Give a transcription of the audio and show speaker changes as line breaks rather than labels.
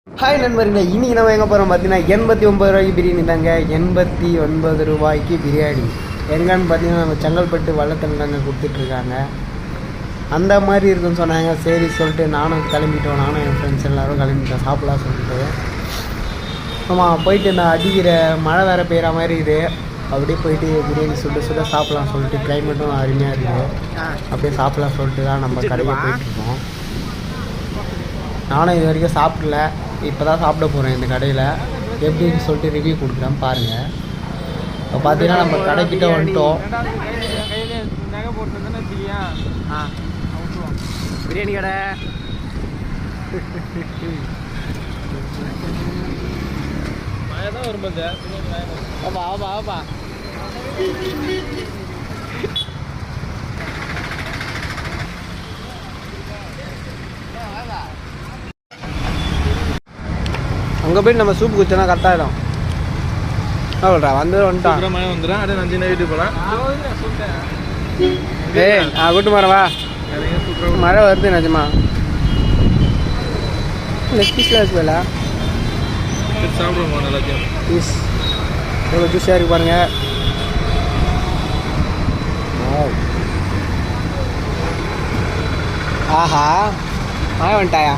Hi நண்பர்களே, இன்றைக்கி நம்ம எங்கே போகிறோம் பார்த்தீங்கன்னா 89 ரூபாய்க்கு பிரியாணி தாங்க. 89 ரூபாய்க்கு பிரியாணி எங்கன்னு பார்த்தீங்கன்னா நம்ம செங்கல்பட்டு வள்ளத்தங்க கொடுத்துட்ருக்காங்க. அந்த மாதிரி இருக்குன்னு சொன்னாங்க. சரி சொல்லிட்டு நானும் கிளம்பிட்டோம். நானும் என் ஃப்ரெண்ட்ஸ் எல்லோரும் கிளம்பிட்டோம் சாப்பிடலாம் சொல்லிட்டு. ஆமாம், போயிட்டு இந்த அடிக்கிற மழை வேறு பெய்கிற மாதிரி இருக்குது. அப்படியே போயிட்டு பிரியாணி சுட சாப்பிட்லாம் சொல்லிட்டு கிளைமேட்டும் அருமையாக இருக்குது. அப்படியே சாப்பிட்லாம் சொல்லிட்டு தான் நம்ம கடைக்கு போயிட்டுருக்கோம். நானும் இது வரைக்கும் சாப்பிடல, இப்போ தான் சாப்பிட போகிறேன் இந்த கடையில். எப்படின்னு சொல்லிட்டு ரிவ்யூ கொடுக்குறேன் பாருங்கள். இப்போ பார்த்தீங்கன்னா நம்ம கடைக்கிட்ட வந்துட்டோம். பிரியாணி கடை ஆப்பா ஆப்பா ஆப்பா. அங்கே போய்ட்டு நம்ம சூப்பு குச்சோன்னா கரெக்டாகிடும். என்ன சொல்கிறா வந்துட்டான்
மழை வந்துடும். அப்படியே நஞ்சு வீட்டுக்கு போகலாம்.
கூட்டு வரவா, மழை வருது நிஜமா. லெக் பீஸில் இருக்கு வேலை
சாப்பிடுவோம் எல்லாத்தையும்.
பீஸ் எவ்வளோ ஜூஸியாக இருக்கு பாருங்க. ஆஹா, மழை வந்துட்டாயா?